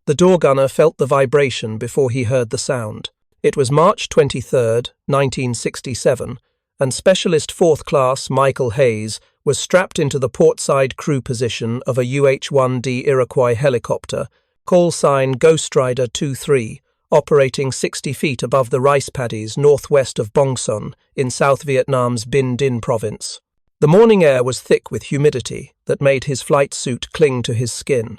The door gunner felt the vibration before he heard the sound. It was March 23, 1967, and Specialist 4th Class Michael Hueys was strapped into the portside crew position of a UH-1D Iroquois helicopter, call sign Ghost Rider 23, operating 60 feet above the rice paddies northwest of Bong Son in South Vietnam's Binh Dinh province. The morning air was thick with humidity that made his flight suit cling to his skin.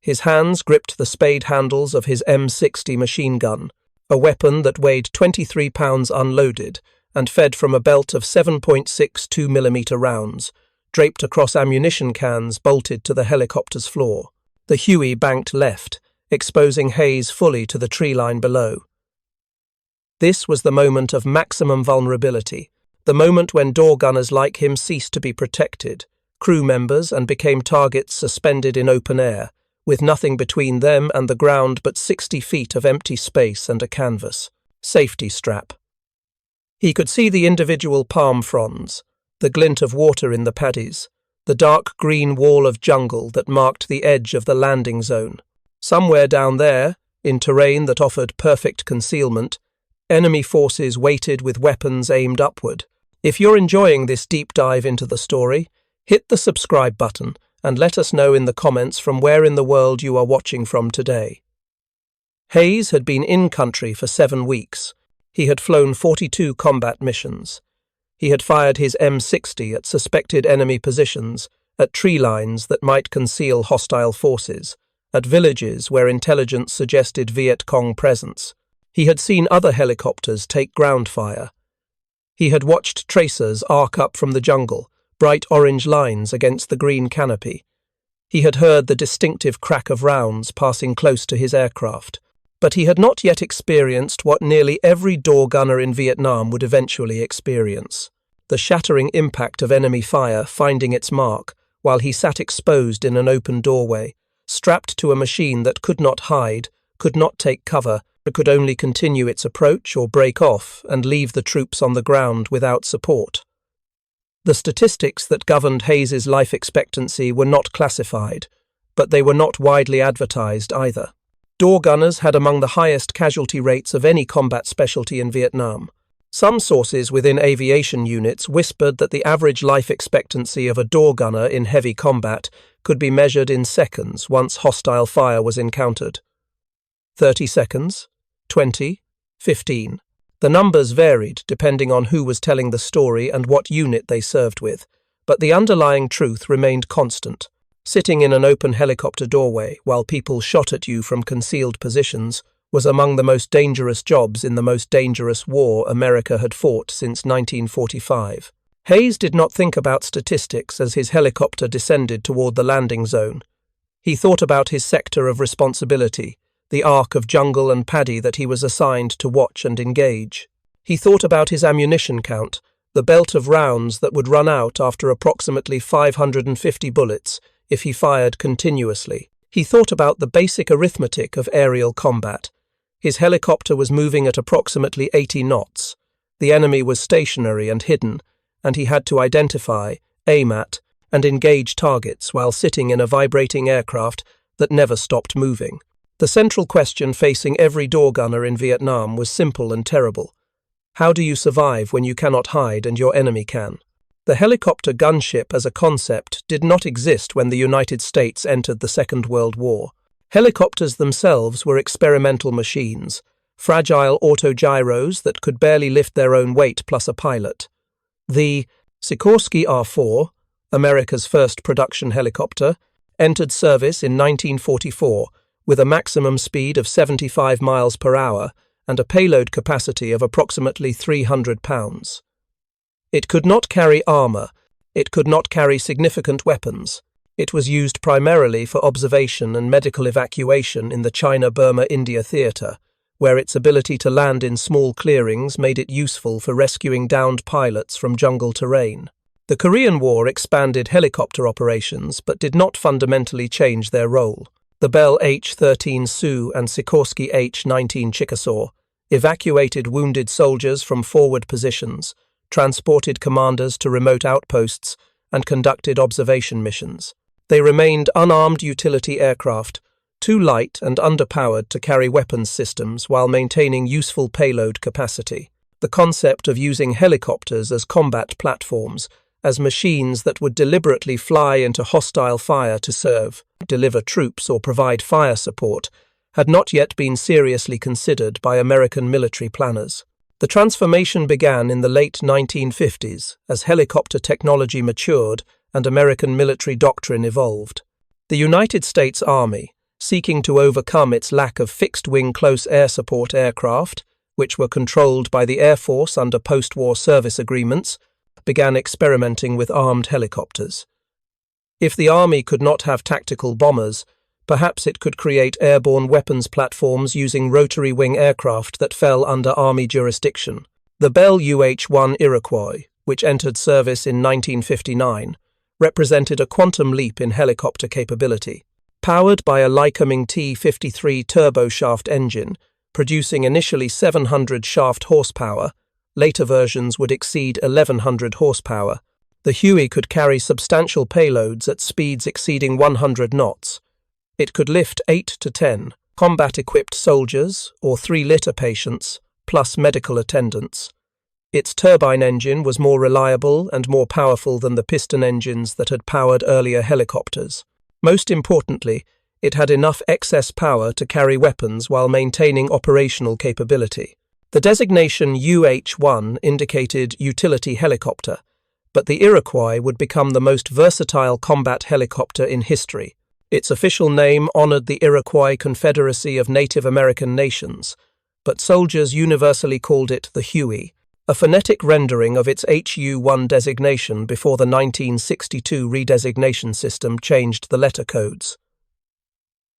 His hands gripped the spade handles of his M60 machine gun, a weapon that weighed 23 pounds unloaded and fed from a belt of 7.62mm rounds, draped across ammunition cans bolted to the helicopter's floor. The Huey banked left, exposing Hueys fully to the tree line below. This was the moment of maximum vulnerability, the moment when door gunners like him ceased to be protected, crew members, and became targets suspended in open air, with nothing between them and the ground but 60 feet of empty space and a canvas. Safety strap. He could see the individual palm fronds, the glint of water in the paddies, the dark green wall of jungle that marked the edge of the landing zone. Somewhere down there, in terrain that offered perfect concealment, enemy forces waited with weapons aimed upward. If you're enjoying this deep dive into the story, hit the subscribe button and let us know in the comments from where in the world you are watching from today. Hueys had been in country for 7 weeks. He had flown 42 combat missions. He had fired his M60 at suspected enemy positions, at tree lines that might conceal hostile forces, at villages where intelligence suggested Viet Cong presence. He had seen other helicopters take ground fire. He had watched tracers arc up from the jungle, bright orange lines against the green canopy. He had heard the distinctive crack of rounds passing close to his aircraft, but he had not yet experienced what nearly every door gunner in Vietnam would eventually experience: the shattering impact of enemy fire finding its mark while he sat exposed in an open doorway, strapped to a machine that could not hide, could not take cover, but could only continue its approach or break off and leave the troops on the ground without support. The statistics that governed Hueys's life expectancy were not classified, but they were not widely advertised either. Door gunners had among the highest casualty rates of any combat specialty in Vietnam. Some sources within aviation units whispered that the average life expectancy of a door gunner in heavy combat could be measured in seconds once hostile fire was encountered. 30 seconds, 20, 15. The numbers varied depending on who was telling the story and what unit they served with, but the underlying truth remained constant. Sitting in an open helicopter doorway while people shot at you from concealed positions was among the most dangerous jobs in the most dangerous war America had fought since 1945. Hueys did not think about statistics as his helicopter descended toward the landing zone. He thought about his sector of responsibility, the arc of jungle and paddy that he was assigned to watch and engage. He thought about his ammunition count, the belt of rounds that would run out after approximately 550 bullets if he fired continuously. He thought about the basic arithmetic of aerial combat. His helicopter was moving at approximately 80 knots. The enemy was stationary and hidden, and he had to identify, aim at, and engage targets while sitting in a vibrating aircraft that never stopped moving. The central question facing every door gunner in Vietnam was simple and terrible. How do you survive when you cannot hide and your enemy can? The helicopter gunship as a concept did not exist when the United States entered the Second World War. Helicopters themselves were experimental machines, fragile autogyros that could barely lift their own weight plus a pilot. The Sikorsky R-4, America's first production helicopter, entered service in 1944 with a maximum speed of 75 miles per hour and a payload capacity of approximately 300 pounds. It could not carry armor, it could not carry significant weapons. It was used primarily for observation and medical evacuation in the China-Burma-India theater, where its ability to land in small clearings made it useful for rescuing downed pilots from jungle terrain. The Korean War expanded helicopter operations but did not fundamentally change their role. The Bell H-13 Sioux and Sikorsky H-19 Chickasaw evacuated wounded soldiers from forward positions, transported commanders to remote outposts, and conducted observation missions. They remained unarmed utility aircraft, too light and underpowered to carry weapons systems while maintaining useful payload capacity. The concept of using helicopters as combat platforms, as machines that would deliberately fly into hostile fire to serve, deliver troops or provide fire support, had not yet been seriously considered by American military planners. The transformation began in the late 1950s as helicopter technology matured and American military doctrine evolved. The United States Army, seeking to overcome its lack of fixed-wing close air support aircraft, which were controlled by the Air Force under post-war service agreements, began experimenting with armed helicopters. If the Army could not have tactical bombers, perhaps it could create airborne weapons platforms using rotary-wing aircraft that fell under Army jurisdiction. The Bell UH-1 Iroquois, which entered service in 1959, represented a quantum leap in helicopter capability. Powered by a Lycoming T-53 turboshaft engine, producing initially 700 shaft horsepower, later versions would exceed 1100 horsepower, the Huey could carry substantial payloads at speeds exceeding 100 knots. It could lift 8 to 10 combat-equipped soldiers or 3 litter patients, plus medical attendants. Its turbine engine was more reliable and more powerful than the piston engines that had powered earlier helicopters. Most importantly, it had enough excess power to carry weapons while maintaining operational capability. The designation UH-1 indicated utility helicopter, but the Iroquois would become the most versatile combat helicopter in history. Its official name honored the Iroquois Confederacy of Native American Nations, but soldiers universally called it the Huey, a phonetic rendering of its HU-1 designation before the 1962 redesignation system changed the letter codes.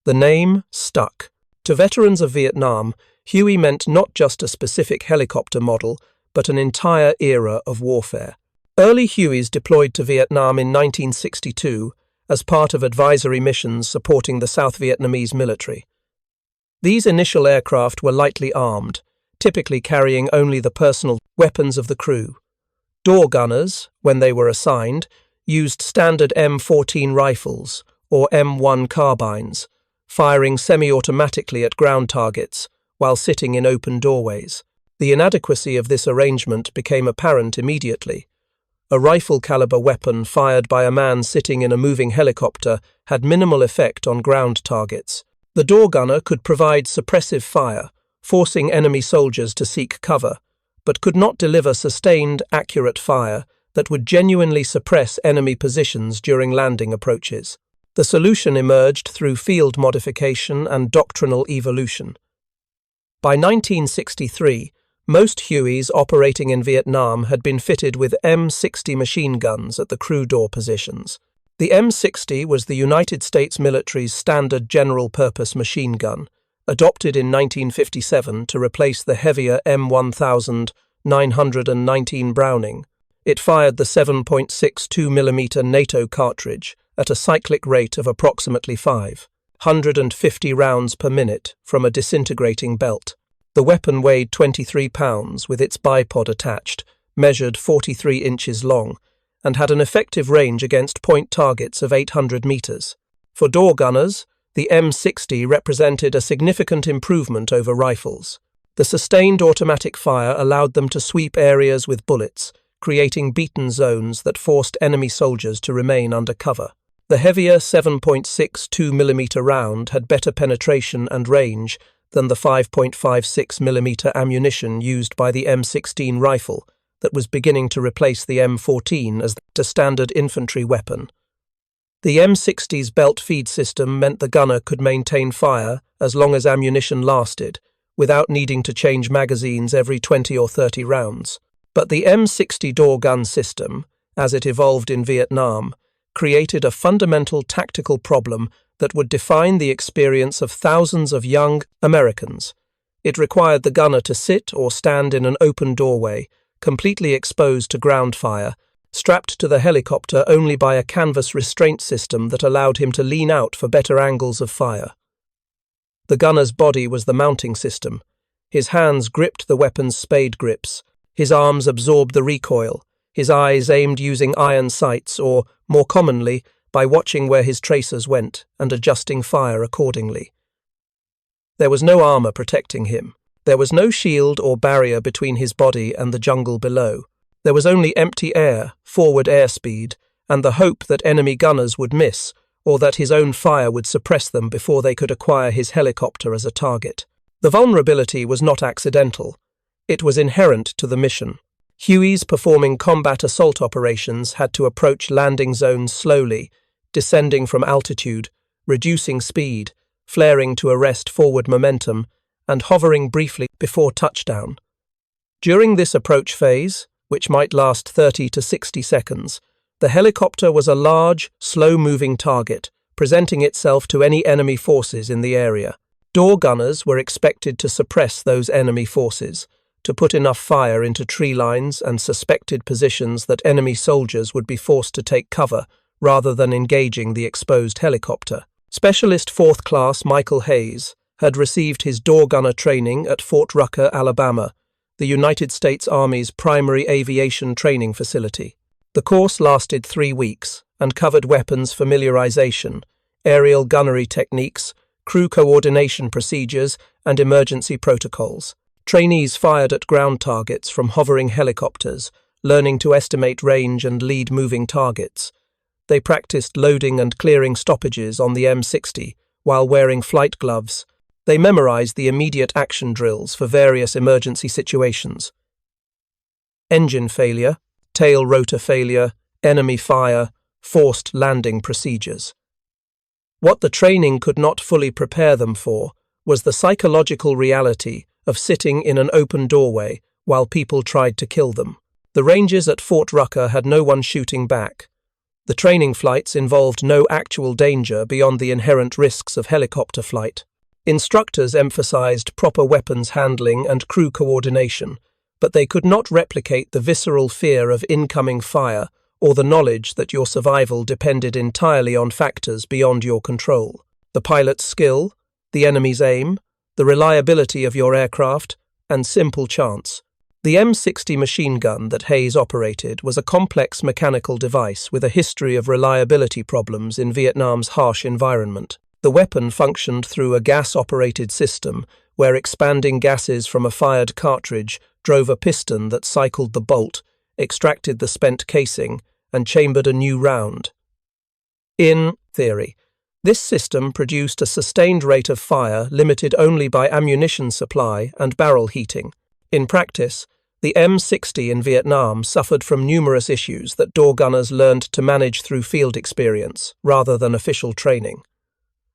The name stuck. To veterans of Vietnam, Huey meant not just a specific helicopter model, but an entire era of warfare. Early Hueys deployed to Vietnam in 1962 as part of advisory missions supporting the South Vietnamese military. These initial aircraft were lightly armed, typically carrying only the personal weapons of the crew. Door gunners, when they were assigned, used standard M14 rifles or M1 carbines, firing semi-automatically at ground targets while sitting in open doorways. The inadequacy of this arrangement became apparent immediately. A rifle-caliber weapon fired by a man sitting in a moving helicopter had minimal effect on ground targets. The door gunner could provide suppressive fire, forcing enemy soldiers to seek cover, but could not deliver sustained, accurate fire that would genuinely suppress enemy positions during landing approaches. The solution emerged through field modification and doctrinal evolution. By 1963, most Hueys operating in Vietnam had been fitted with M60 machine guns at the crew door positions. The M60 was the United States military's standard general-purpose machine gun, adopted in 1957 to replace the heavier M1919 Browning. It fired the 7.62mm NATO cartridge at a cyclic rate of approximately 550 rounds per minute from a disintegrating belt. The weapon weighed 23 pounds with its bipod attached, measured 43 inches long, and had an effective range against point targets of 800 meters. For door gunners, the M60 represented a significant improvement over rifles. The sustained automatic fire allowed them to sweep areas with bullets, creating beaten zones that forced enemy soldiers to remain under cover. The heavier 7.62mm round had better penetration and range than the 5.56mm ammunition used by the M16 rifle that was beginning to replace the M14 as the standard infantry weapon. The M60's belt feed system meant the gunner could maintain fire as long as ammunition lasted, without needing to change magazines every 20 or 30 rounds. But the M60 door gun system, as it evolved in Vietnam, created a fundamental tactical problem that would define the experience of thousands of young Americans. It required the gunner to sit or stand in an open doorway, completely exposed to ground fire, strapped to the helicopter only by a canvas restraint system that allowed him to lean out for better angles of fire. The gunner's body was the mounting system. His hands gripped the weapon's spade grips. His arms absorbed the recoil. His eyes aimed using iron sights or, more commonly, by watching where his tracers went and adjusting fire accordingly. There was no armor protecting him. There was no shield or barrier between his body and the jungle below. There was only empty air, forward airspeed, and the hope that enemy gunners would miss, or that his own fire would suppress them before they could acquire his helicopter as a target. The vulnerability was not accidental. It was inherent to the mission. Hueys performing combat assault operations had to approach landing zones slowly, descending from altitude, reducing speed, flaring to arrest forward momentum, and hovering briefly before touchdown. During this approach phase, which might last 30 to 60 seconds, the helicopter was a large, slow-moving target, presenting itself to any enemy forces in the area. Door gunners were expected to suppress those enemy forces, to put enough fire into tree lines and suspected positions that enemy soldiers would be forced to take cover rather than engaging the exposed helicopter. Specialist 4th Class Michael Hueys had received his door gunner training at Fort Rucker, Alabama, the United States Army's primary aviation training facility. The course lasted 3 weeks and covered weapons familiarization, aerial gunnery techniques, crew coordination procedures, and emergency protocols. Trainees fired at ground targets from hovering helicopters, learning to estimate range and lead moving targets. They practiced loading and clearing stoppages on the M60 while wearing flight gloves. They memorized the immediate action drills for various emergency situations. Engine failure, tail rotor failure, enemy fire, forced landing procedures. What the training could not fully prepare them for was the psychological reality of sitting in an open doorway while people tried to kill them. The ranges at Fort Rucker had no one shooting back. The training flights involved no actual danger beyond the inherent risks of helicopter flight. Instructors emphasized proper weapons handling and crew coordination, but they could not replicate the visceral fear of incoming fire or the knowledge that your survival depended entirely on factors beyond your control. The pilot's skill, the enemy's aim, the reliability of your aircraft, and simple chance. The M60 machine gun that Hueys operated was a complex mechanical device with a history of reliability problems in Vietnam's harsh environment. The weapon functioned through a gas-operated system where expanding gases from a fired cartridge drove a piston that cycled the bolt, extracted the spent casing, and chambered a new round. In theory, this system produced a sustained rate of fire limited only by ammunition supply and barrel heating. In practice, the M60 in Vietnam suffered from numerous issues that door gunners learned to manage through field experience rather than official training.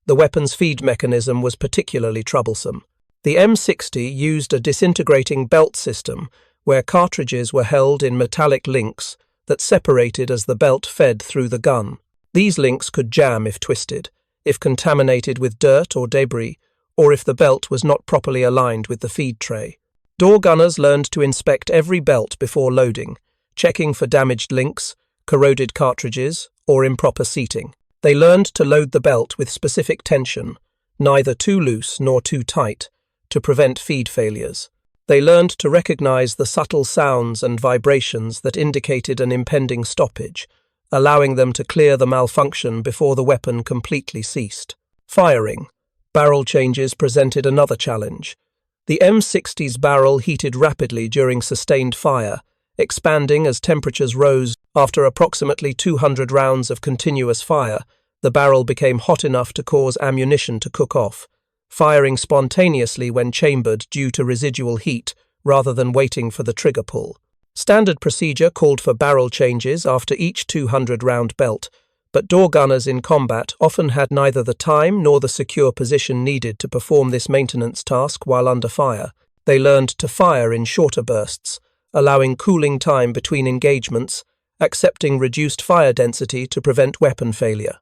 The weapon's feed mechanism was particularly troublesome. The M60 used a disintegrating belt system where cartridges were held in metallic links that separated as the belt fed through the gun. These links could jam if twisted, if contaminated with dirt or debris, or if the belt was not properly aligned with the feed tray. Door gunners learned to inspect every belt before loading, checking for damaged links, corroded cartridges, or improper seating. They learned to load the belt with specific tension, neither too loose nor too tight, to prevent feed failures. They learned to recognize the subtle sounds and vibrations that indicated an impending stoppage, allowing them to clear the malfunction before the weapon completely ceased. Firing. Barrel changes presented another challenge. The M60's barrel heated rapidly during sustained fire, expanding as temperatures rose. After approximately 200 rounds of continuous fire, the barrel became hot enough to cause ammunition to cook off, firing spontaneously when chambered due to residual heat rather than waiting for the trigger pull. Standard procedure called for barrel changes after each 200-round belt, but door gunners in combat often had neither the time nor the secure position needed to perform this maintenance task while under fire. They learned to fire in shorter bursts, allowing cooling time between engagements, accepting reduced fire density to prevent weapon failure.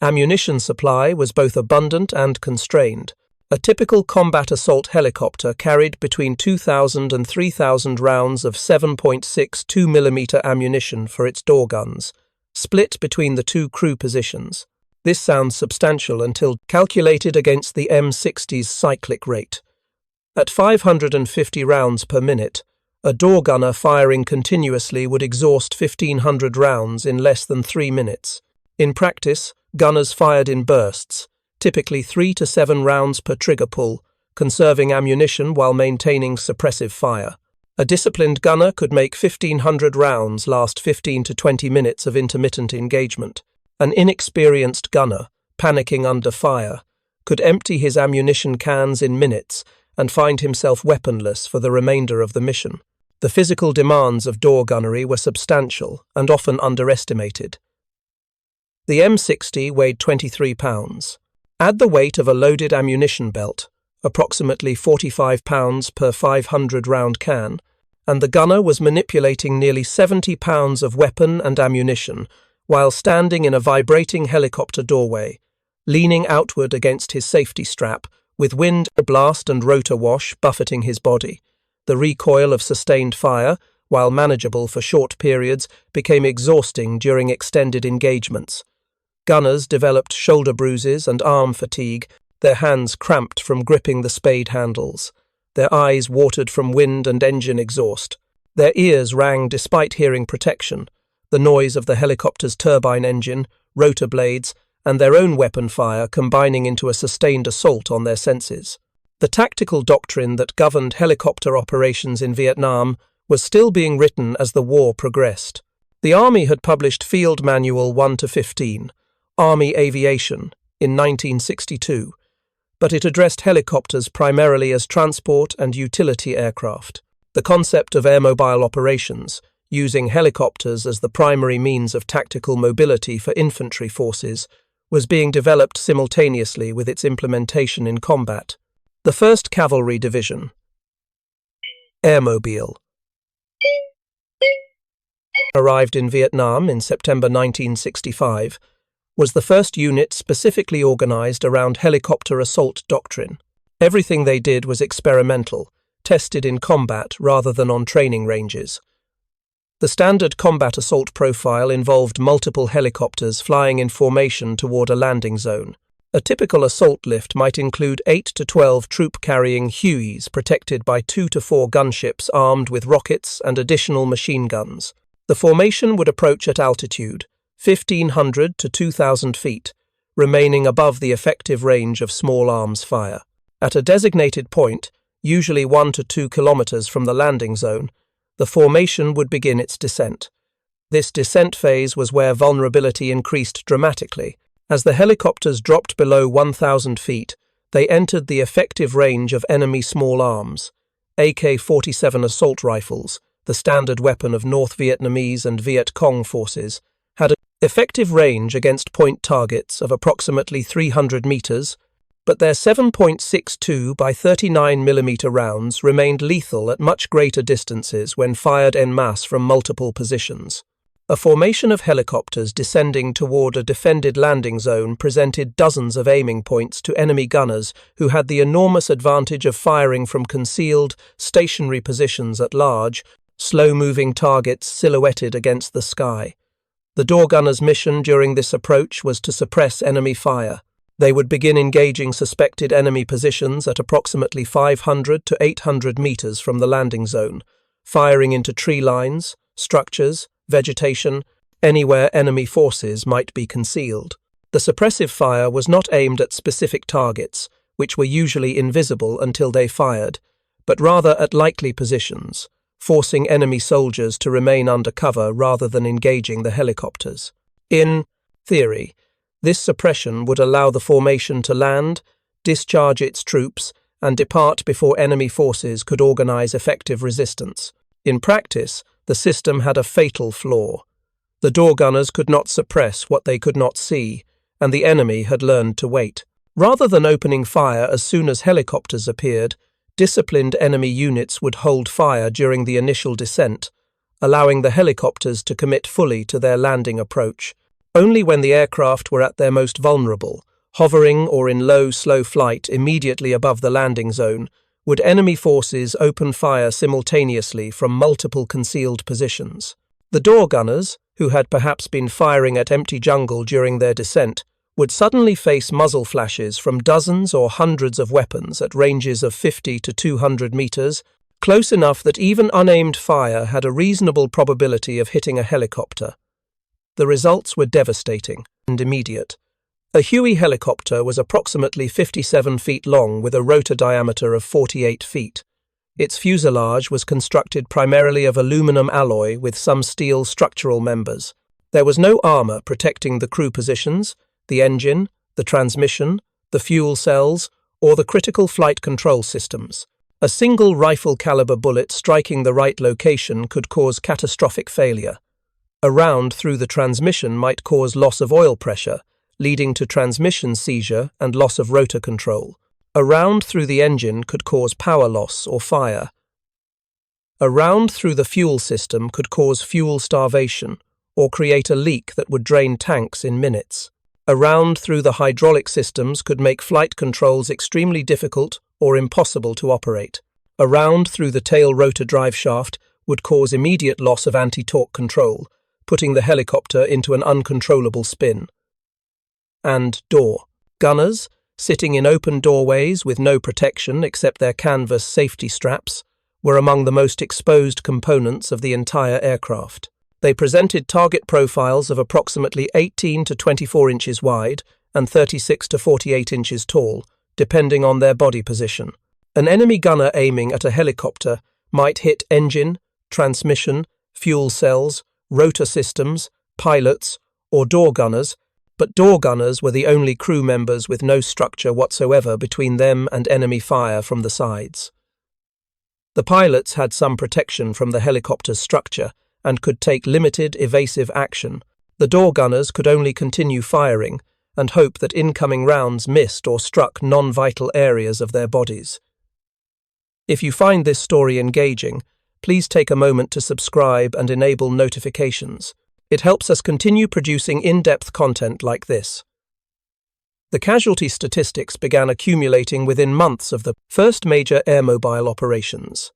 Ammunition supply was both abundant and constrained. A typical combat assault helicopter carried between 2,000 and 3,000 rounds of 7.62 mm ammunition for its door guns, split between the two crew positions. This sounds substantial until calculated against the M60's cyclic rate. At 550 rounds per minute, a door gunner firing continuously would exhaust 1,500 rounds in less than 3 minutes. In practice, gunners fired in bursts, typically 3 to 7 rounds per trigger pull, conserving ammunition while maintaining suppressive fire. A disciplined gunner could make 1,500 rounds last 15 to 20 minutes of intermittent engagement. An inexperienced gunner, panicking under fire, could empty his ammunition cans in minutes and find himself weaponless for the remainder of the mission. The physical demands of door gunnery were substantial and often underestimated. The M60 weighed 23 pounds. Add the weight of a loaded ammunition belt, approximately 45 pounds per 500-round can, and the gunner was manipulating nearly 70 pounds of weapon and ammunition while standing in a vibrating helicopter doorway, leaning outward against his safety strap, with wind, blast and rotor wash buffeting his body. The recoil of sustained fire, while manageable for short periods, became exhausting during extended engagements. Gunners developed shoulder bruises and arm fatigue, their hands cramped from gripping the spade handles. Their eyes watered from wind and engine exhaust. Their ears rang despite hearing protection, the noise of the helicopter's turbine engine, rotor blades, and their own weapon fire combining into a sustained assault on their senses. The tactical doctrine that governed helicopter operations in Vietnam was still being written as the war progressed. The Army had published Field Manual 1-15, Army Aviation, in 1962, but it addressed helicopters primarily as transport and utility aircraft. The concept of airmobile operations, using helicopters as the primary means of tactical mobility for infantry forces, was being developed simultaneously with its implementation in combat. The 1st Cavalry Division, Airmobile, arrived in Vietnam in September 1965, was the first unit specifically organized around helicopter assault doctrine. Everything they did was experimental, tested in combat rather than on training ranges. The standard combat assault profile involved multiple helicopters flying in formation toward a landing zone. A typical assault lift might include 8 to 12 troop-carrying Hueys protected by 2 to 4 gunships armed with rockets and additional machine guns. The formation would approach at altitude, 1,500 to 2,000 feet, remaining above the effective range of small arms fire. At a designated point, usually 1 to 2 kilometers from the landing zone, the formation would begin its descent. This descent phase was where vulnerability increased dramatically. As the helicopters dropped below 1,000 feet, they entered the effective range of enemy small arms. AK-47 assault rifles, the standard weapon of North Vietnamese and Viet Cong forces, had an effective range against point targets of approximately 300 meters, but their 7.62 by 39 mm rounds remained lethal at much greater distances when fired en masse from multiple positions. A formation of helicopters descending toward a defended landing zone presented dozens of aiming points to enemy gunners who had the enormous advantage of firing from concealed, stationary positions at large, slow-moving targets silhouetted against the sky. The door gunners' mission during this approach was to suppress enemy fire. They would begin engaging suspected enemy positions at approximately 500 to 800 meters from the landing zone, firing into tree lines, structures, vegetation, anywhere enemy forces might be concealed. The suppressive fire was not aimed at specific targets, which were usually invisible until they fired, but rather at likely positions, forcing enemy soldiers to remain under cover rather than engaging the helicopters. In theory, this suppression would allow the formation to land, discharge its troops, and depart before enemy forces could organize effective resistance. In practice, the system had a fatal flaw. The door gunners could not suppress what they could not see, and the enemy had learned to wait. Rather than opening fire as soon as helicopters appeared, disciplined enemy units would hold fire during the initial descent, allowing the helicopters to commit fully to their landing approach. Only when the aircraft were at their most vulnerable, hovering or in low, slow flight immediately above the landing zone, would enemy forces open fire simultaneously from multiple concealed positions. The door gunners, who had perhaps been firing at empty jungle during their descent, would suddenly face muzzle flashes from dozens or hundreds of weapons at ranges of 50 to 200 meters, close enough that even unaimed fire had a reasonable probability of hitting a helicopter. The results were devastating and immediate. A Huey helicopter was approximately 57 feet long with a rotor diameter of 48 feet. Its fuselage was constructed primarily of aluminum alloy with some steel structural members. There was no armor protecting the crew positions, the engine, the transmission, the fuel cells, or the critical flight control systems. A single rifle-caliber bullet striking the right location could cause catastrophic failure. A round through the transmission might cause loss of oil pressure, leading to transmission seizure and loss of rotor control. A round through the engine could cause power loss or fire. A round through the fuel system could cause fuel starvation or create a leak that would drain tanks in minutes. A round through the hydraulic systems could make flight controls extremely difficult or impossible to operate. A round through the tail rotor drive shaft would cause immediate loss of anti-torque control, putting the helicopter into an uncontrollable spin. And door. Gunners, sitting in open doorways with no protection except their canvas safety straps, were among the most exposed components of the entire aircraft. They presented target profiles of approximately 18 to 24 inches wide and 36 to 48 inches tall, depending on their body position. An enemy gunner aiming at a helicopter might hit engine, transmission, fuel cells, rotor systems, pilots, or door gunners, but door gunners were the only crew members with no structure whatsoever between them and enemy fire from the sides. The pilots had some protection from the helicopter's structure and could take limited evasive action. The door gunners could only continue firing and hope that incoming rounds missed or struck non-vital areas of their bodies. If you find this story engaging, please take a moment to subscribe and enable notifications. It helps us continue producing in-depth content like this. The casualty statistics began accumulating within months of the first major airmobile operations.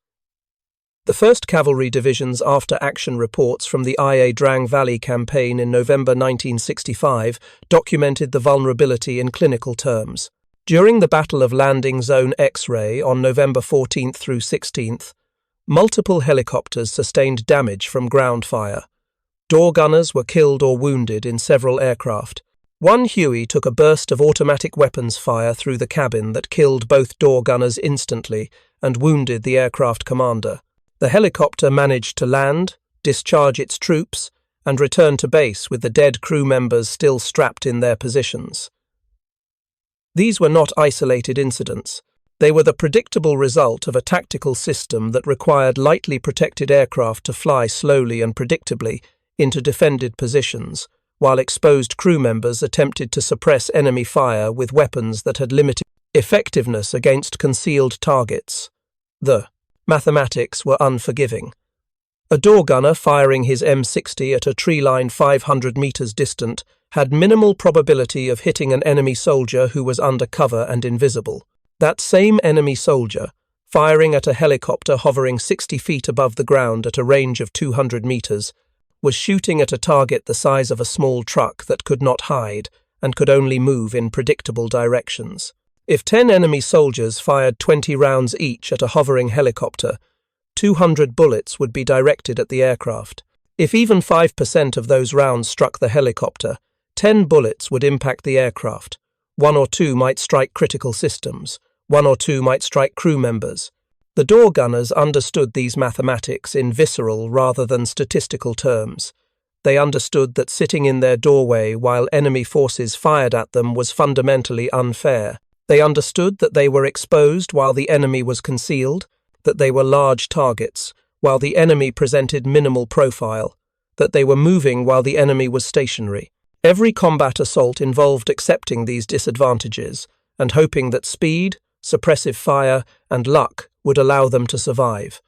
The 1st Cavalry Division's after-action reports from the Ia Drang Valley campaign in November 1965 documented the vulnerability in clinical terms. During the Battle of Landing Zone X-Ray on November 14th through 16th, multiple helicopters sustained damage from ground fire. Door gunners were killed or wounded in several aircraft. One Huey took a burst of automatic weapons fire through the cabin that killed both door gunners instantly and wounded the aircraft commander. The helicopter managed to land, discharge its troops, and return to base with the dead crew members still strapped in their positions. These were not isolated incidents. They were the predictable result of a tactical system that required lightly protected aircraft to fly slowly and predictably into defended positions, while exposed crew members attempted to suppress enemy fire with weapons that had limited effectiveness against concealed targets. The mathematics were unforgiving. A door gunner firing his M60 at a tree line 500 meters distant had minimal probability of hitting an enemy soldier who was under cover and invisible. That same enemy soldier, firing at a helicopter hovering 60 feet above the ground at a range of 200 meters, was shooting at a target the size of a small truck that could not hide and could only move in predictable directions. If 10 enemy soldiers fired 20 rounds each at a hovering helicopter, 200 bullets would be directed at the aircraft. If even 5% of those rounds struck the helicopter, 10 bullets would impact the aircraft. 1 or 2 might strike critical systems. 1 or 2 might strike crew members. The door gunners understood these mathematics in visceral rather than statistical terms. They understood that sitting in their doorway while enemy forces fired at them was fundamentally unfair. They understood that they were exposed while the enemy was concealed, that they were large targets while the enemy presented minimal profile, that they were moving while the enemy was stationary. Every combat assault involved accepting these disadvantages and hoping that speed, suppressive fire, and luck would allow them to survive.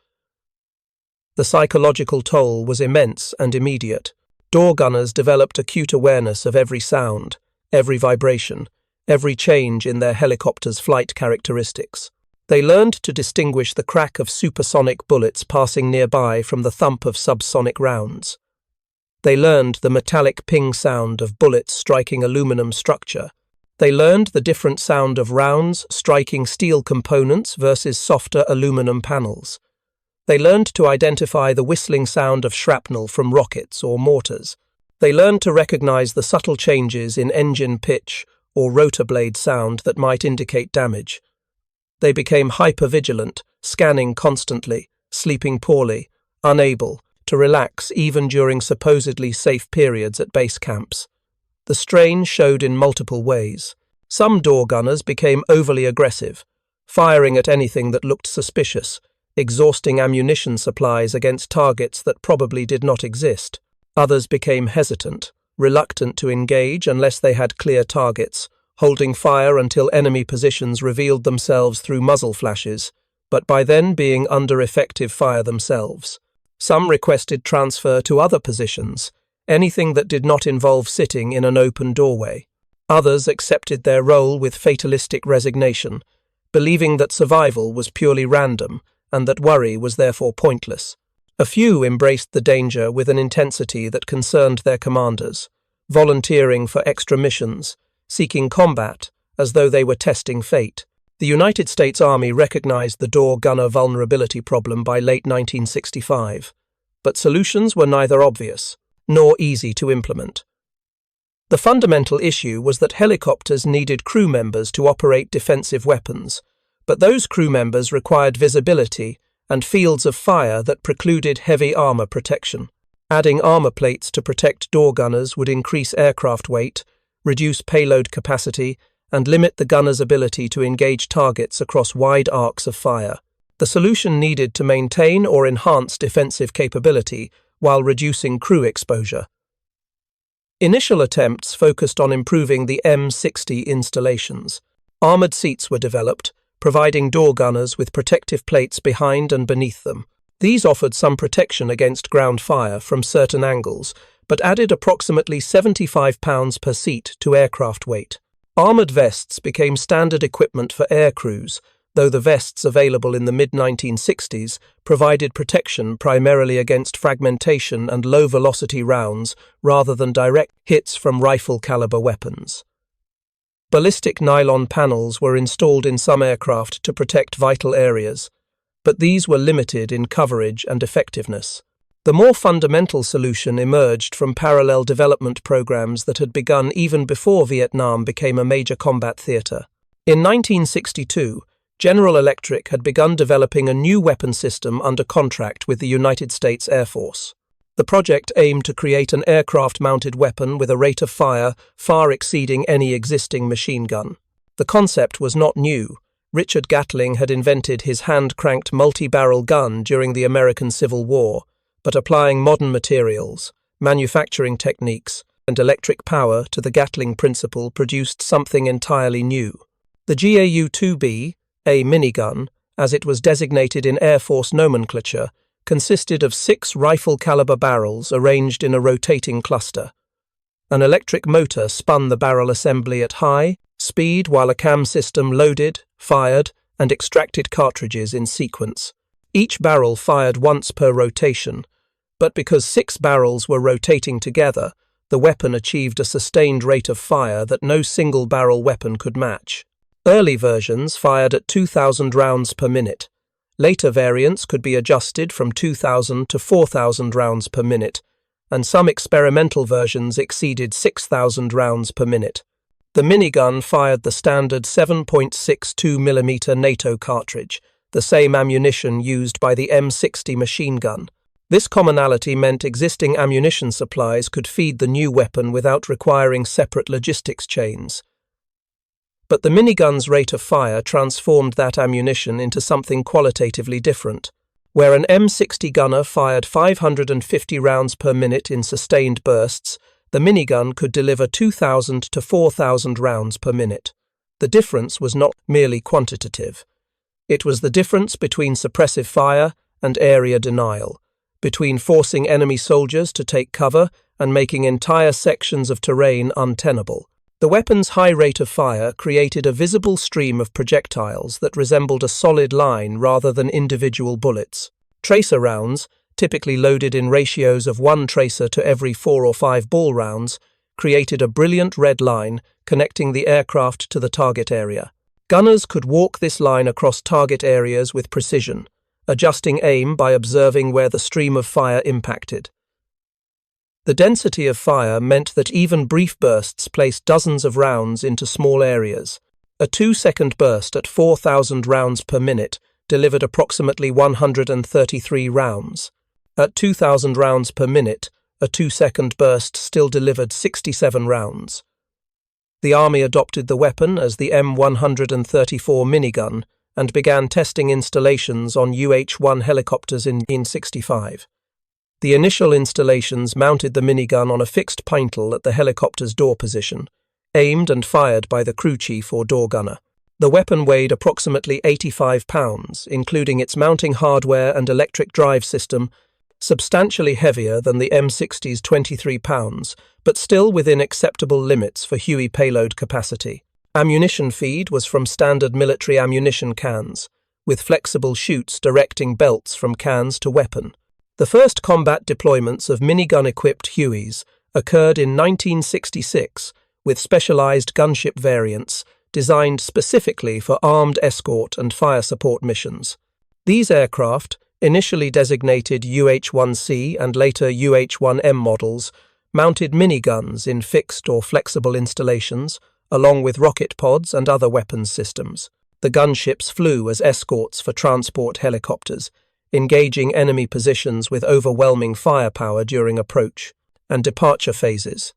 The psychological toll was immense and immediate. Door gunners developed acute awareness of every sound, every vibration, every change in their helicopter's flight characteristics. They learned to distinguish the crack of supersonic bullets passing nearby from the thump of subsonic rounds. They learned the metallic ping sound of bullets striking aluminum structure. They learned the different sound of rounds striking steel components versus softer aluminum panels. They learned to identify the whistling sound of shrapnel from rockets or mortars. They learned to recognize the subtle changes in engine pitch or rotor blade sound that might indicate damage. They became hypervigilant, scanning constantly, sleeping poorly, unable to relax even during supposedly safe periods at base camps. The strain showed in multiple ways. Some door gunners became overly aggressive, firing at anything that looked suspicious, exhausting ammunition supplies against targets that probably did not exist. Others became hesitant, reluctant to engage unless they had clear targets, holding fire until enemy positions revealed themselves through muzzle flashes, but by then being under effective fire themselves. Some requested transfer to other positions, anything that did not involve sitting in an open doorway. Others accepted their role with fatalistic resignation, believing that survival was purely random and that worry was therefore pointless. A few embraced the danger with an intensity that concerned their commanders, volunteering for extra missions, seeking combat as though they were testing fate. The United States Army recognized the door gunner vulnerability problem by late 1965, but solutions were neither obvious nor easy to implement. The fundamental issue was that helicopters needed crew members to operate defensive weapons, but those crew members required visibility and fields of fire that precluded heavy armor protection. Adding armor plates to protect door gunners would increase aircraft weight, reduce payload capacity, and limit the gunner's ability to engage targets across wide arcs of fire. The solution needed to maintain or enhance defensive capability while reducing crew exposure. Initial attempts focused on improving the M60 installations. Armored seats were developed, providing door gunners with protective plates behind and beneath them. These offered some protection against ground fire from certain angles, but added approximately 75 pounds per seat to aircraft weight. Armored vests became standard equipment for air crews, though the vests available in the mid-1960s provided protection primarily against fragmentation and low-velocity rounds rather than direct hits from rifle-caliber weapons. Ballistic nylon panels were installed in some aircraft to protect vital areas, but these were limited in coverage and effectiveness. The more fundamental solution emerged from parallel development programs that had begun even before Vietnam became a major combat theater. In 1962, General Electric had begun developing a new weapon system under contract with the United States Air Force. The project aimed to create an aircraft-mounted weapon with a rate of fire far exceeding any existing machine gun. The concept was not new. Richard Gatling had invented his hand-cranked multi-barrel gun during the American Civil War, but applying modern materials, manufacturing techniques, and electric power to the Gatling principle produced something entirely new. The GAU-2B, a minigun, as it was designated in Air Force nomenclature, consisted of 6 rifle-caliber barrels arranged in a rotating cluster. An electric motor spun the barrel assembly at high speed while a cam system loaded, fired, and extracted cartridges in sequence. Each barrel fired once per rotation, but because 6 barrels were rotating together, the weapon achieved a sustained rate of fire that no single-barrel weapon could match. Early versions fired at 2,000 rounds per minute. Later variants could be adjusted from 2,000 to 4,000 rounds per minute, and some experimental versions exceeded 6,000 rounds per minute. The minigun fired the standard 7.62mm NATO cartridge, the same ammunition used by the M60 machine gun. This commonality meant existing ammunition supplies could feed the new weapon without requiring separate logistics chains. But the minigun's rate of fire transformed that ammunition into something qualitatively different. Where an M60 gunner fired 550 rounds per minute in sustained bursts, the minigun could deliver 2,000 to 4,000 rounds per minute. The difference was not merely quantitative. It was the difference between suppressive fire and area denial, between forcing enemy soldiers to take cover and making entire sections of terrain untenable. The weapon's high rate of fire created a visible stream of projectiles that resembled a solid line rather than individual bullets. Tracer rounds, typically loaded in ratios of 1 tracer to every 4 or 5 ball rounds, created a brilliant red line connecting the aircraft to the target area. Gunners could walk this line across target areas with precision, adjusting aim by observing where the stream of fire impacted. The density of fire meant that even brief bursts placed dozens of rounds into small areas. A 2-second burst at 4,000 rounds per minute delivered approximately 133 rounds. At 2,000 rounds per minute, a 2-second burst still delivered 67 rounds. The Army adopted the weapon as the M134 minigun and began testing installations on UH-1 helicopters in 1965. The initial installations mounted the minigun on a fixed pintle at the helicopter's door position, aimed and fired by the crew chief or door gunner. The weapon weighed approximately 85 pounds, including its mounting hardware and electric drive system, substantially heavier than the M60's 23 pounds, but still within acceptable limits for Huey payload capacity. Ammunition feed was from standard military ammunition cans, with flexible chutes directing belts from cans to weapon. The first combat deployments of minigun-equipped Hueys occurred in 1966 with specialized gunship variants designed specifically for armed escort and fire support missions. These aircraft, initially designated UH-1C and later UH-1M models, mounted miniguns in fixed or flexible installations, along with rocket pods and other weapons systems. The gunships flew as escorts for transport helicopters, engaging enemy positions with overwhelming firepower during approach and departure phases.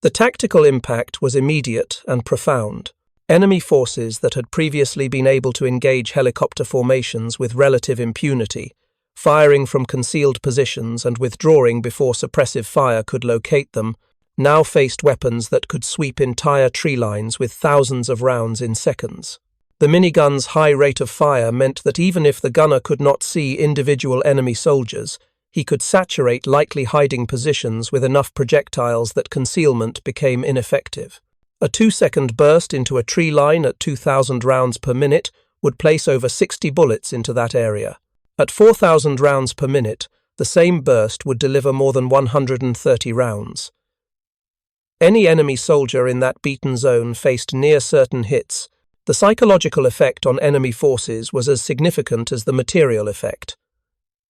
The tactical impact was immediate and profound. Enemy forces that had previously been able to engage helicopter formations with relative impunity, firing from concealed positions and withdrawing before suppressive fire could locate them, now faced weapons that could sweep entire tree lines with thousands of rounds in seconds. The minigun's high rate of fire meant that even if the gunner could not see individual enemy soldiers, he could saturate likely hiding positions with enough projectiles that concealment became ineffective. A 2-second burst into a tree line at 2,000 rounds per minute would place over 60 bullets into that area. At 4,000 rounds per minute, the same burst would deliver more than 130 rounds. Any enemy soldier in that beaten zone faced near-certain hits. The psychological effect on enemy forces was as significant as the material effect.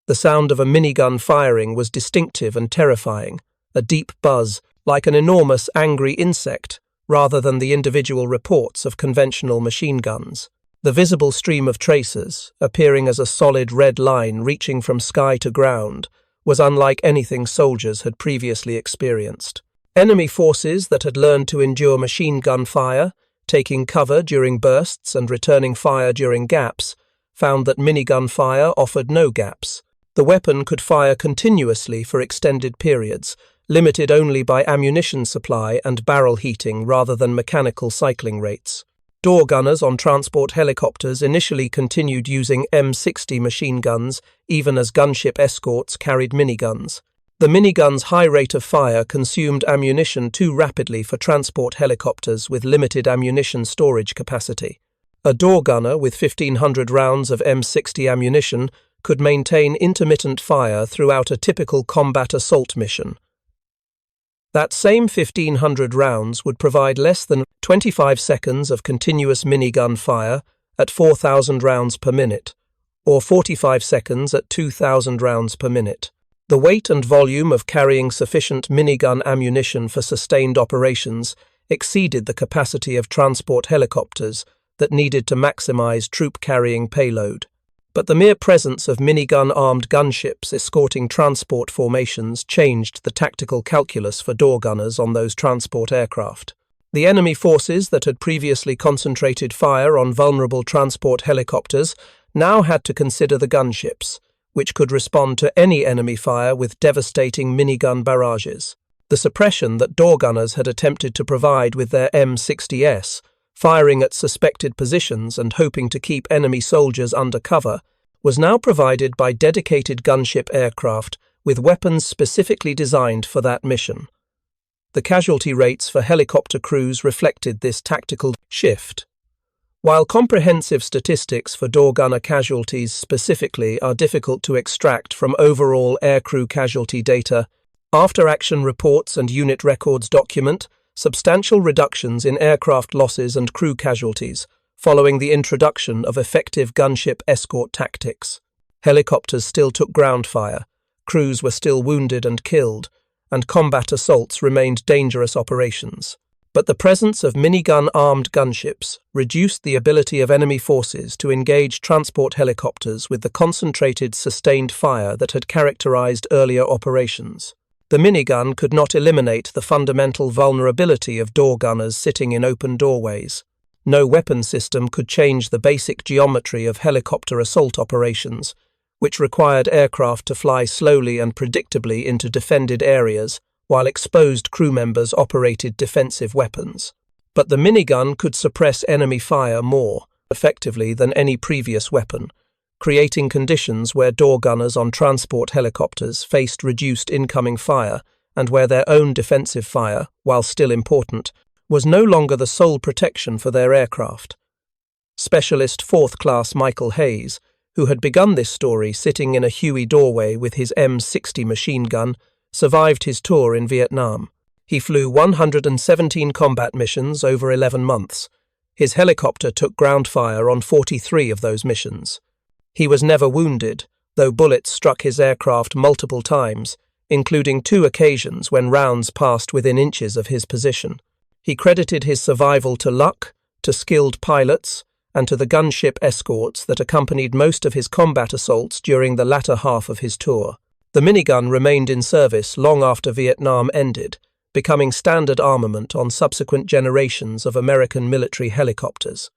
The sound of a minigun firing was distinctive and terrifying, a deep buzz, like an enormous angry insect, rather than the individual reports of conventional machine guns. The visible stream of tracers, appearing as a solid red line reaching from sky to ground, was unlike anything soldiers had previously experienced. Enemy forces that had learned to endure machine gun fire, taking cover during bursts and returning fire during gaps, found that minigun fire offered no gaps. The weapon could fire continuously for extended periods, limited only by ammunition supply and barrel heating rather than mechanical cycling rates. Door gunners on transport helicopters initially continued using M60 machine guns, even as gunship escorts carried miniguns. The minigun's high rate of fire consumed ammunition too rapidly for transport helicopters with limited ammunition storage capacity. A door gunner with 1,500 rounds of M60 ammunition could maintain intermittent fire throughout a typical combat assault mission. That same 1,500 rounds would provide less than 25 seconds of continuous minigun fire at 4,000 rounds per minute, or 45 seconds at 2,000 rounds per minute. The weight and volume of carrying sufficient minigun ammunition for sustained operations exceeded the capacity of transport helicopters that needed to maximize troop-carrying payload. But the mere presence of minigun-armed gunships escorting transport formations changed the tactical calculus for door gunners on those transport aircraft. The enemy forces that had previously concentrated fire on vulnerable transport helicopters now had to consider the gunships, which could respond to any enemy fire with devastating minigun barrages. The suppression that door gunners had attempted to provide with their M60s, firing at suspected positions and hoping to keep enemy soldiers under cover, was now provided by dedicated gunship aircraft with weapons specifically designed for that mission. The casualty rates for helicopter crews reflected this tactical shift. While comprehensive statistics for door gunner casualties specifically are difficult to extract from overall aircrew casualty data, after-action reports and unit records document substantial reductions in aircraft losses and crew casualties following the introduction of effective gunship escort tactics. Helicopters still took ground fire, crews were still wounded and killed, and combat assaults remained dangerous operations. But the presence of minigun-armed gunships reduced the ability of enemy forces to engage transport helicopters with the concentrated, sustained fire that had characterized earlier operations. The minigun could not eliminate the fundamental vulnerability of door gunners sitting in open doorways. No weapon system could change the basic geometry of helicopter assault operations, which required aircraft to fly slowly and predictably into defended areas, while exposed crew members operated defensive weapons. But the minigun could suppress enemy fire more effectively than any previous weapon, creating conditions where door gunners on transport helicopters faced reduced incoming fire and where their own defensive fire, while still important, was no longer the sole protection for their aircraft. Specialist 4th Class Michael Hueys, who had begun this story sitting in a Huey doorway with his M60 machine gun, survived his tour in Vietnam. He flew 117 combat missions over 11 months. His helicopter took ground fire on 43 of those missions. He was never wounded, though bullets struck his aircraft multiple times, including 2 occasions when rounds passed within inches of his position. He credited his survival to luck, to skilled pilots, and to the gunship escorts that accompanied most of his combat assaults during the latter half of his tour. The minigun remained in service long after Vietnam ended, becoming standard armament on subsequent generations of American military helicopters.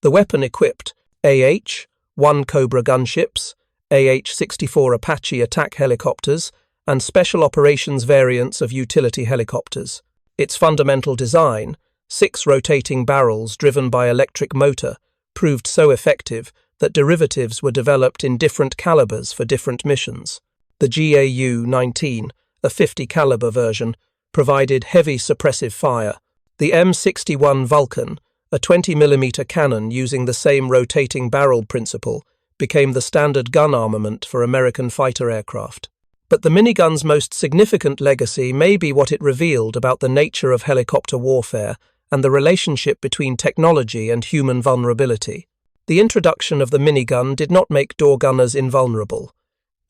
The weapon equipped UH-1 Cobra gunships, UH-64 Apache attack helicopters, and special operations variants of utility helicopters. Its fundamental design, 6 rotating barrels driven by electric motor, proved so effective that derivatives were developed in different calibers for different missions. The GAU-19, a 50 caliber version, provided heavy suppressive fire. The M61 Vulcan, a 20mm cannon using the same rotating barrel principle, became the standard gun armament for American fighter aircraft. But the minigun's most significant legacy may be what it revealed about the nature of helicopter warfare and the relationship between technology and human vulnerability. The introduction of the minigun did not make door gunners invulnerable.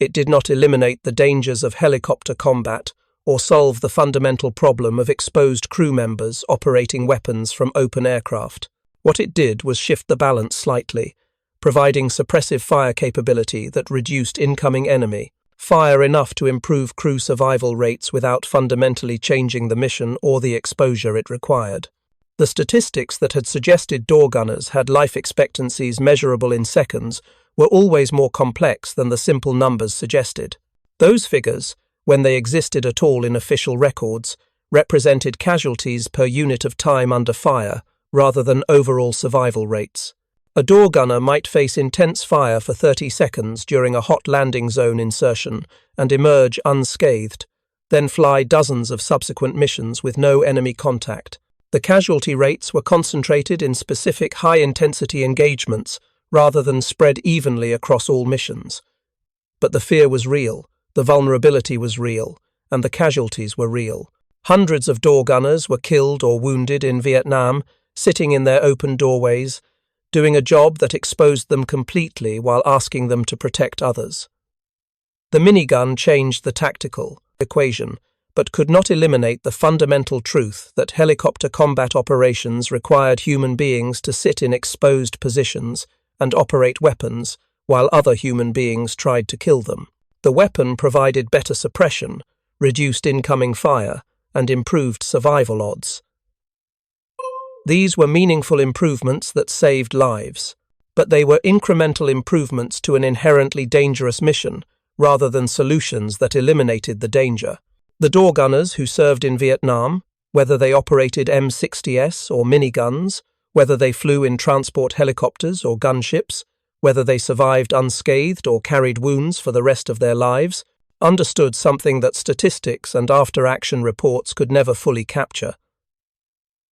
It did not eliminate the dangers of helicopter combat or solve the fundamental problem of exposed crew members operating weapons from open aircraft. What it did was shift the balance slightly, providing suppressive fire capability that reduced incoming enemy fire enough to improve crew survival rates without fundamentally changing the mission or the exposure it required. The statistics that had suggested door gunners had life expectancies measurable in seconds were always more complex than the simple numbers suggested. Those figures, when they existed at all in official records, represented casualties per unit of time under fire rather than overall survival rates. A door gunner might face intense fire for 30 seconds during a hot landing zone insertion and emerge unscathed, then fly dozens of subsequent missions with no enemy contact. The casualty rates were concentrated in specific high-intensity engagements rather than spread evenly across all missions. But the fear was real, the vulnerability was real, and the casualties were real. Hundreds of door gunners were killed or wounded in Vietnam, sitting in their open doorways, doing a job that exposed them completely while asking them to protect others. The minigun changed the tactical equation, but could not eliminate the fundamental truth that helicopter combat operations required human beings to sit in exposed positions and operate weapons while other human beings tried to kill them. The weapon provided better suppression, reduced incoming fire, and improved survival odds. These were meaningful improvements that saved lives, but they were incremental improvements to an inherently dangerous mission rather than solutions that eliminated the danger. The door gunners who served in Vietnam, whether they operated M60s or miniguns, whether they flew in transport helicopters or gunships, whether they survived unscathed or carried wounds for the rest of their lives, understood something that statistics and after-action reports could never fully capture.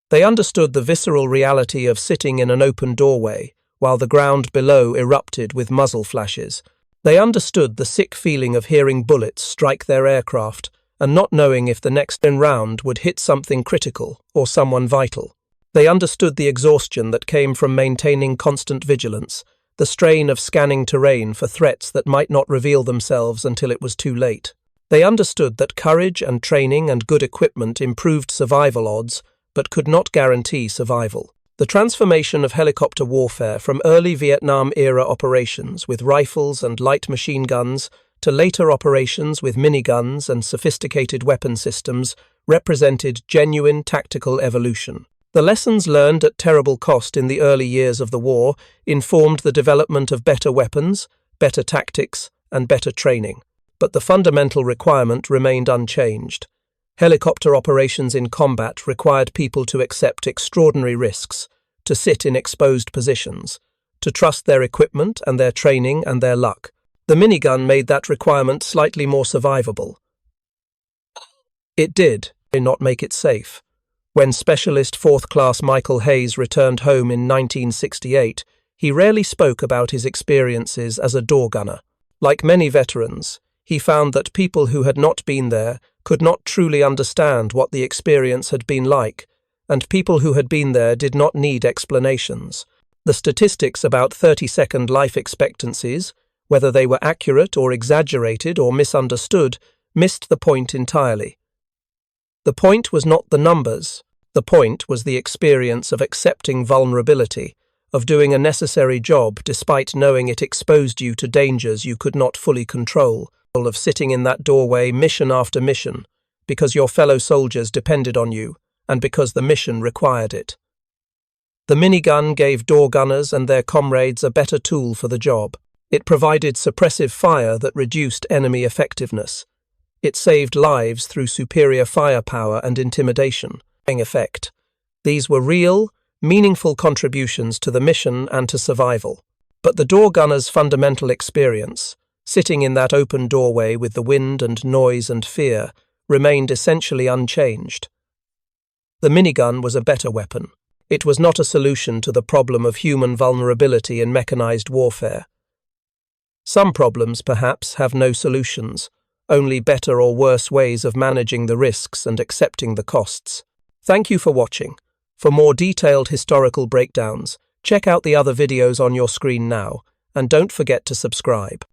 They understood the visceral reality of sitting in an open doorway while the ground below erupted with muzzle flashes. They understood the sick feeling of hearing bullets strike their aircraft and not knowing if the next round would hit something critical or someone vital. They understood the exhaustion that came from maintaining constant vigilance the strain of scanning terrain for threats that might not reveal themselves until it was too late. They understood that courage and training and good equipment improved survival odds, but could not guarantee survival. The transformation of helicopter warfare from early Vietnam-era operations with rifles and light machine guns to later operations with miniguns and sophisticated weapon systems represented genuine tactical evolution. The lessons learned at terrible cost in the early years of the war informed the development of better weapons, better tactics, and better training. But the fundamental requirement remained unchanged. Helicopter operations in combat required people to accept extraordinary risks, to sit in exposed positions, to trust their equipment and their training and their luck. The minigun made that requirement slightly more survivable. It did not make it safe. When Specialist 4th Class Michael Hueys returned home in 1968, he rarely spoke about his experiences as a door gunner. Like many veterans, he found that people who had not been there could not truly understand what the experience had been like, and people who had been there did not need explanations. The statistics about 30-second life expectancies, whether they were accurate or exaggerated or misunderstood, missed the point entirely. The point was not the numbers. The point was the experience of accepting vulnerability, of doing a necessary job despite knowing it exposed you to dangers you could not fully control, of sitting in that doorway mission after mission, because your fellow soldiers depended on you, and because the mission required it. The minigun gave door gunners and their comrades a better tool for the job. It provided suppressive fire that reduced enemy effectiveness. It saved lives through superior firepower and intimidation. Effect. These were real, meaningful contributions to the mission and to survival. But the door gunner's fundamental experience, sitting in that open doorway with the wind and noise and fear, remained essentially unchanged. The minigun was a better weapon. It was not a solution to the problem of human vulnerability in mechanized warfare. Some problems, perhaps, have no solutions, only better or worse ways of managing the risks and accepting the costs. Thank you for watching. For more detailed historical breakdowns, check out the other videos on your screen now, and don't forget to subscribe.